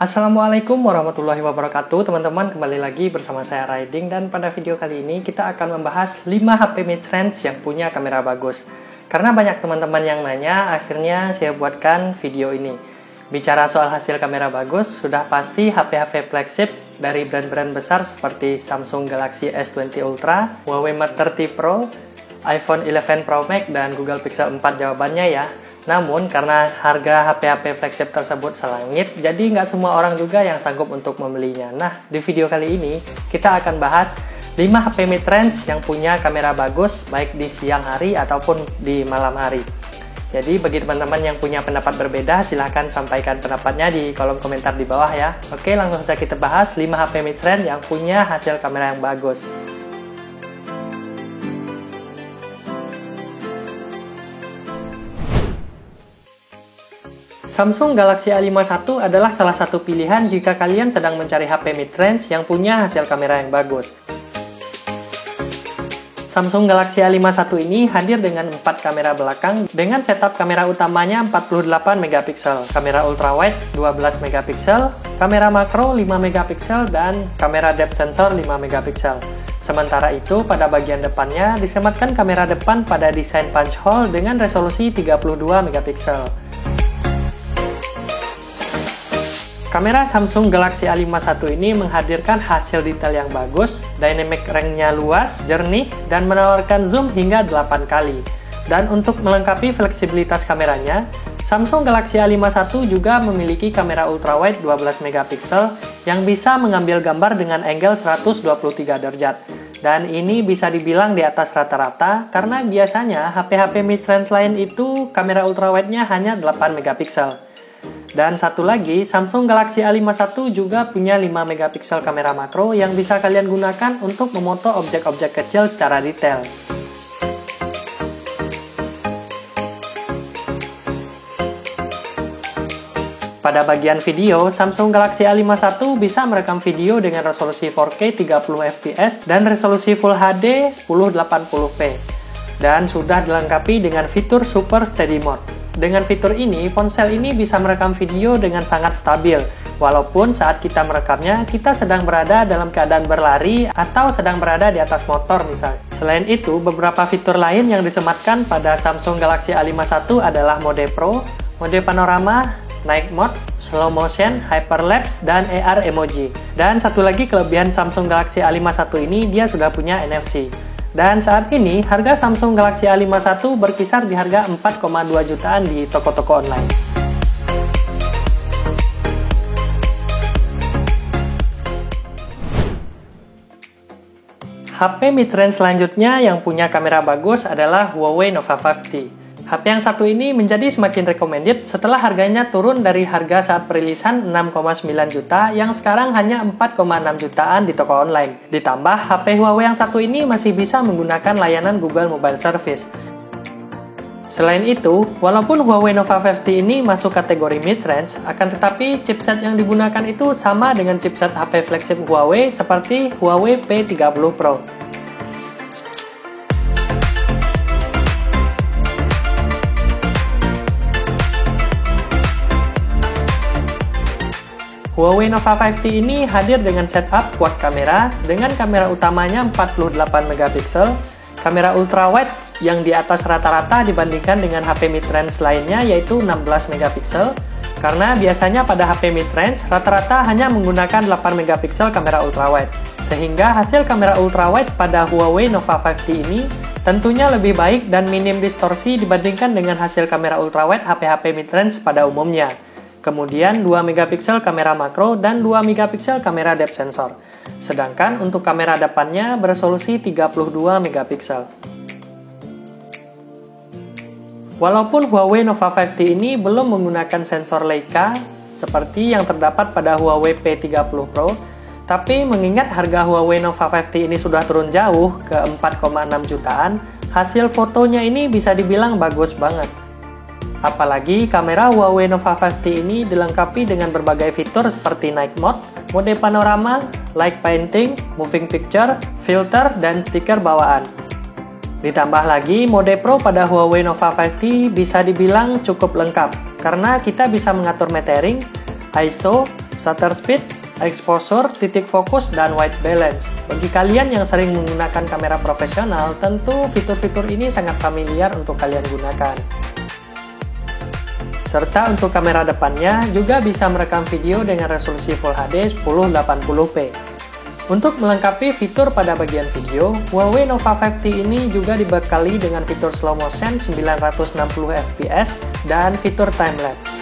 Assalamualaikum warahmatullahi wabarakatuh teman-teman, kembali lagi bersama saya Riding, dan pada video kali ini kita akan membahas 5 HP mid-range yang punya kamera bagus. Karena banyak teman-teman yang nanya, akhirnya saya buatkan video ini. Bicara soal hasil kamera bagus, sudah pasti HP-HP flagship dari brand-brand besar seperti Samsung Galaxy S20 Ultra, Huawei Mate 30 Pro, iPhone 11 Pro Max, dan Google Pixel 4 jawabannya ya. Namun, karena harga HP-HP flagship tersebut selangit, jadi nggak semua orang juga yang sanggup untuk membelinya. Nah, di video kali ini, kita akan bahas 5 HP mid-range yang punya kamera bagus, baik di siang hari ataupun di malam hari. Jadi, bagi teman-teman yang punya pendapat berbeda, silahkan sampaikan pendapatnya di kolom komentar di bawah ya. Oke, langsung saja kita bahas 5 HP mid-range yang punya hasil kamera yang bagus. Samsung Galaxy A51 adalah salah satu pilihan jika kalian sedang mencari HP mid-range yang punya hasil kamera yang bagus. Samsung Galaxy A51 ini hadir dengan 4 kamera belakang dengan setup kamera utamanya 48 megapiksel, kamera ultrawide 12 megapiksel, kamera makro 5 megapiksel, dan kamera depth sensor 5 megapiksel. Sementara itu, pada bagian depannya disematkan kamera depan pada desain punch hole dengan resolusi 32 megapiksel. Kamera Samsung Galaxy A51 ini menghadirkan hasil detail yang bagus, dynamic range-nya luas, jernih, dan menawarkan zoom hingga 8 kali. Dan untuk melengkapi fleksibilitas kameranya, Samsung Galaxy A51 juga memiliki kamera ultrawide 12 megapiksel yang bisa mengambil gambar dengan angle 123 derajat. Dan ini bisa dibilang di atas rata-rata karena biasanya HP-HP mid-range lain itu kamera ultrawide-nya hanya 8 megapiksel. Dan satu lagi, Samsung Galaxy A51 juga punya 5 megapiksel kamera makro yang bisa kalian gunakan untuk memoto objek-objek kecil secara detail. Pada bagian video, Samsung Galaxy A51 bisa merekam video dengan resolusi 4K 30 fps dan resolusi Full HD 1080p. Dan sudah dilengkapi dengan fitur Super Steady Mode. Dengan fitur ini, ponsel ini bisa merekam video dengan sangat stabil, walaupun saat kita merekamnya, kita sedang berada dalam keadaan berlari atau sedang berada di atas motor misalnya. Selain itu, beberapa fitur lain yang disematkan pada Samsung Galaxy A51 adalah mode Pro, mode panorama, night mode, slow motion, hyperlapse, dan AR emoji. Dan satu lagi kelebihan Samsung Galaxy A51 ini, dia sudah punya NFC. Dan saat ini, harga Samsung Galaxy A51 berkisar di harga 4,2 jutaan di toko-toko online. HP mid-range selanjutnya yang punya kamera bagus adalah Huawei Nova 5T. HP yang satu ini menjadi semakin recommended setelah harganya turun dari harga saat perilisan 6,9 juta yang sekarang hanya 4,6 jutaan di toko online. Ditambah, HP Huawei yang satu ini masih bisa menggunakan layanan Google Mobile Service. Selain itu, walaupun Huawei Nova 5T ini masuk kategori mid-range, akan tetapi chipset yang digunakan itu sama dengan chipset HP flagship Huawei seperti Huawei P30 Pro. Huawei Nova 5T ini hadir dengan setup quad kamera dengan kamera utamanya 48 megapiksel, kamera ultrawide yang di atas rata-rata dibandingkan dengan HP mid-range lainnya yaitu 16 megapiksel, karena biasanya pada HP mid-range rata-rata hanya menggunakan 8 megapiksel kamera ultrawide. Sehingga hasil kamera ultrawide pada Huawei Nova 5T ini tentunya lebih baik dan minim distorsi dibandingkan dengan hasil kamera ultrawide HP-HP mid-range pada umumnya. Kemudian 2 megapiksel kamera makro dan 2 megapiksel kamera depth sensor. Sedangkan untuk kamera depannya beresolusi 32 megapiksel. Walaupun Huawei Nova 5T ini belum menggunakan sensor Leica seperti yang terdapat pada Huawei P30 Pro, tapi mengingat harga Huawei Nova 5T ini sudah turun jauh ke 4,6 jutaan, hasil fotonya ini bisa dibilang bagus banget. Apalagi kamera Huawei Nova 5T ini dilengkapi dengan berbagai fitur seperti night mode, mode panorama, light painting, moving picture, filter, dan stiker bawaan. Ditambah lagi, mode Pro pada Huawei Nova 5T bisa dibilang cukup lengkap, karena kita bisa mengatur metering, ISO, shutter speed, exposure, titik fokus, dan white balance. Bagi kalian yang sering menggunakan kamera profesional, tentu fitur-fitur ini sangat familiar untuk kalian gunakan. Serta untuk kamera depannya juga bisa merekam video dengan resolusi Full HD 1080p. Untuk melengkapi fitur pada bagian video, Huawei Nova 5T ini juga dibekali dengan fitur slow motion 960 fps dan fitur time-lapse.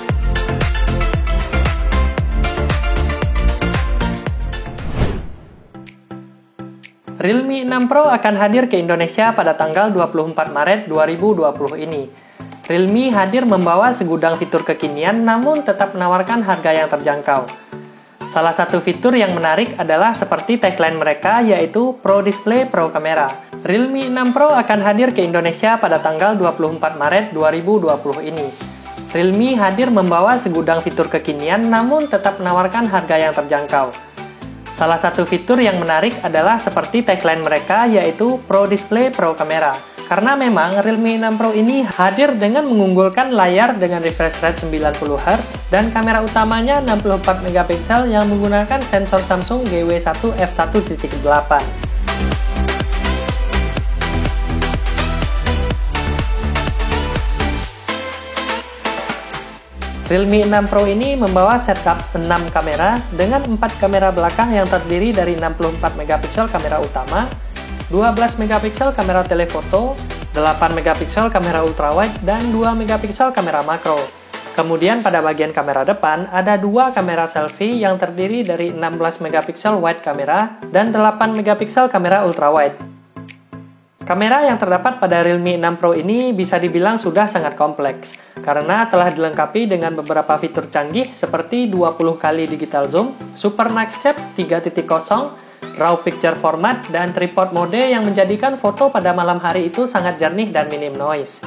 Realme 6 Pro akan hadir ke Indonesia pada tanggal 24 Maret 2020 ini. Realme hadir membawa segudang fitur kekinian namun tetap menawarkan harga yang terjangkau. Salah satu fitur yang menarik adalah seperti tagline mereka, yaitu Pro Display Pro Camera. Realme 6 Pro akan hadir ke Indonesia pada tanggal 24 Maret 2020 ini. Realme hadir membawa segudang fitur kekinian namun tetap menawarkan harga yang terjangkau. Salah satu fitur yang menarik adalah seperti tagline mereka, yaitu Pro Display Pro Camera. Karena memang Realme 6 Pro ini hadir dengan mengunggulkan layar dengan refresh rate 90Hz dan kamera utamanya 64 MP yang menggunakan sensor Samsung GW1 f1.8. Realme 6 Pro ini membawa setup 6 kamera dengan 4 kamera belakang yang terdiri dari 64 MP kamera utama, 12 MP kamera telefoto, 8 MP kamera ultrawide, dan 2 MP kamera makro. Kemudian pada bagian kamera depan ada 2 kamera selfie yang terdiri dari 16 MP wide kamera dan 8 MP kamera ultrawide. Kamera yang terdapat pada Realme 6 Pro ini bisa dibilang sudah sangat kompleks karena telah dilengkapi dengan beberapa fitur canggih seperti 20 kali digital zoom, Super Nightscape 3.0, RAW picture format, dan tripod mode yang menjadikan foto pada malam hari itu sangat jernih dan minim noise.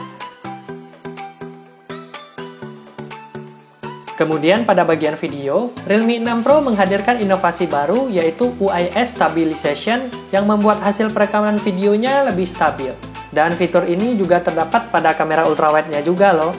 Kemudian pada bagian video, Realme 6 Pro menghadirkan inovasi baru yaitu UIS Stabilization yang membuat hasil perekaman videonya lebih stabil. Dan fitur ini juga terdapat pada kamera ultrawide-nya juga loh.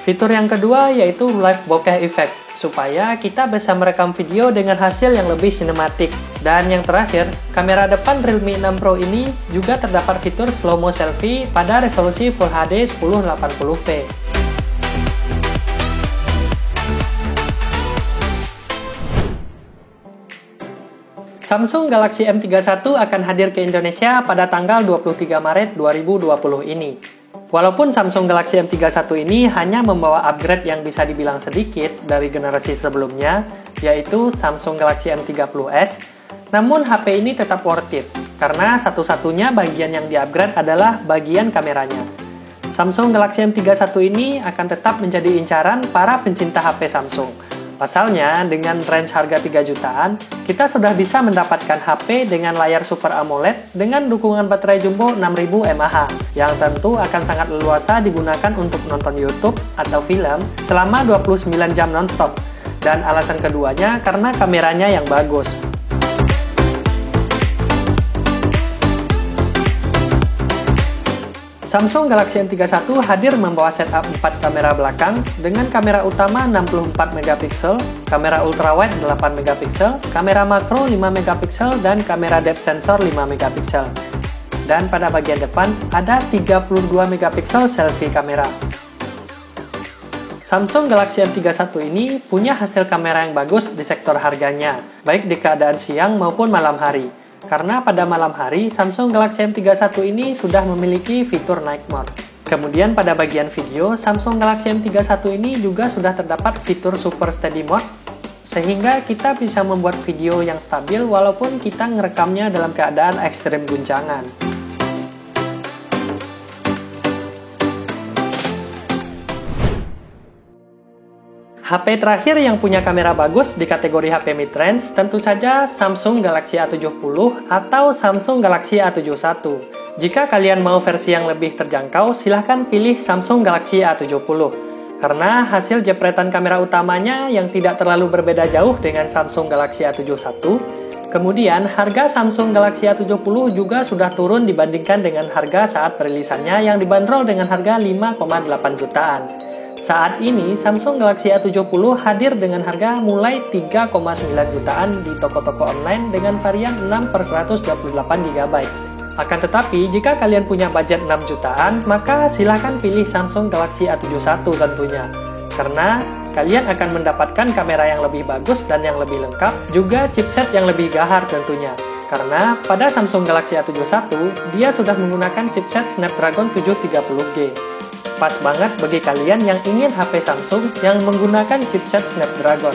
Fitur yang kedua yaitu Live Bokeh Effect, supaya kita bisa merekam video dengan hasil yang lebih sinematik. Dan yang terakhir, kamera depan Realme 6 Pro ini juga terdapat fitur slow-mo selfie pada resolusi Full HD 1080p. Samsung Galaxy M31 akan hadir ke Indonesia pada tanggal 23 Maret 2020 ini. Walaupun Samsung Galaxy M31 ini hanya membawa upgrade yang bisa dibilang sedikit dari generasi sebelumnya, yaitu Samsung Galaxy M30s, namun HP ini tetap worth it, karena satu-satunya bagian yang di-upgrade adalah bagian kameranya. Samsung Galaxy M31 ini akan tetap menjadi incaran para pencinta HP Samsung. Pasalnya, dengan range harga 3 jutaan, kita sudah bisa mendapatkan HP dengan layar Super AMOLED dengan dukungan baterai jumbo 6000 mAh, yang tentu akan sangat leluasa digunakan untuk menonton YouTube atau film selama 29 jam non-stop. Dan alasan keduanya karena kameranya yang bagus. Samsung Galaxy M31 hadir membawa setup 4 kamera belakang dengan kamera utama 64 MP, kamera ultrawide 8 MP, kamera makro 5 MP, dan kamera depth sensor 5 MP. Dan pada bagian depan ada 32 MP selfie kamera. Samsung Galaxy M31 ini punya hasil kamera yang bagus di sektor harganya, baik di keadaan siang maupun malam hari. Karena pada malam hari, Samsung Galaxy M31 ini sudah memiliki fitur Night Mode. Kemudian pada bagian video, Samsung Galaxy M31 ini juga sudah terdapat fitur Super Steady Mode, sehingga kita bisa membuat video yang stabil walaupun kita ngerekamnya dalam keadaan ekstrem guncangan. HP terakhir yang punya kamera bagus di kategori HP mid-range tentu saja Samsung Galaxy A70 atau Samsung Galaxy A71. Jika kalian mau versi yang lebih terjangkau, silahkan pilih Samsung Galaxy A70. Karena hasil jepretan kamera utamanya yang tidak terlalu berbeda jauh dengan Samsung Galaxy A71. Kemudian, harga Samsung Galaxy A70 juga sudah turun dibandingkan dengan harga saat perilisannya yang dibanderol dengan harga 5,8 jutaan. Saat ini Samsung Galaxy A70 hadir dengan harga mulai 3,9 jutaan di toko-toko online dengan varian 6/128 GB. Akan tetapi, jika kalian punya budget 6 jutaan, maka silahkan pilih Samsung Galaxy A71 tentunya. Karena kalian akan mendapatkan kamera yang lebih bagus dan yang lebih lengkap, juga chipset yang lebih gahar tentunya. Karena pada Samsung Galaxy A71, dia sudah menggunakan chipset Snapdragon 730G. Pas banget bagi kalian yang ingin HP Samsung yang menggunakan chipset Snapdragon.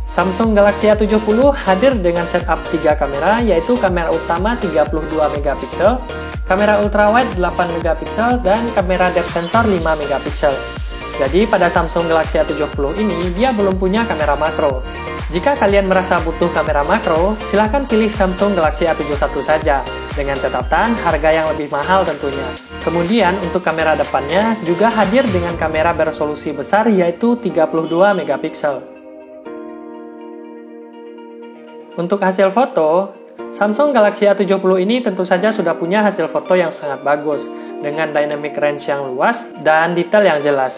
Samsung Galaxy A70 hadir dengan setup 3 kamera, yaitu kamera utama 32 MP, kamera ultrawide 8 MP, dan kamera depth sensor 5 MP. Jadi pada Samsung Galaxy A70 ini dia belum punya kamera makro. Jika kalian merasa butuh kamera makro, silahkan pilih Samsung Galaxy A71 saja, dengan catatan harga yang lebih mahal tentunya. Kemudian untuk kamera depannya juga hadir dengan kamera beresolusi besar yaitu 32 MP. Untuk hasil foto, Samsung Galaxy A70 ini tentu saja sudah punya hasil foto yang sangat bagus, dengan dynamic range yang luas dan detail yang jelas.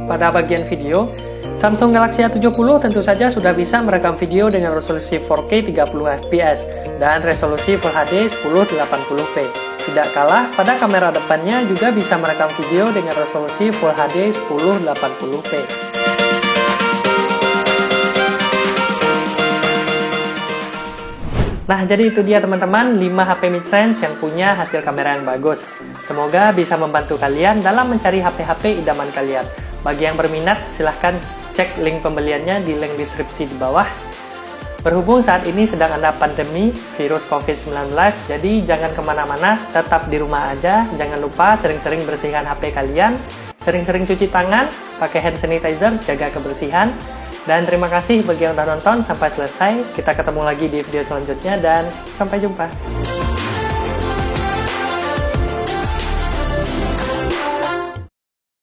Pada bagian video, Samsung Galaxy A70 tentu saja sudah bisa merekam video dengan resolusi 4K 30 fps dan resolusi Full HD 1080p. Tidak kalah, pada kamera depannya juga bisa merekam video dengan resolusi Full HD 1080p. Nah, jadi itu dia teman-teman 5 HP mid-range yang punya hasil kamera yang bagus. Semoga bisa membantu kalian dalam mencari HP-HP idaman kalian. Bagi yang berminat, silahkan cek link pembeliannya di link deskripsi di bawah. Berhubung saat ini sedang ada pandemi virus COVID-19, jadi jangan kemana-mana, tetap di rumah aja. Jangan lupa sering-sering bersihkan HP kalian, sering-sering cuci tangan, pakai hand sanitizer, jaga kebersihan. Dan terima kasih bagi yang udah nonton sampai selesai. Kita ketemu lagi di video selanjutnya dan sampai jumpa.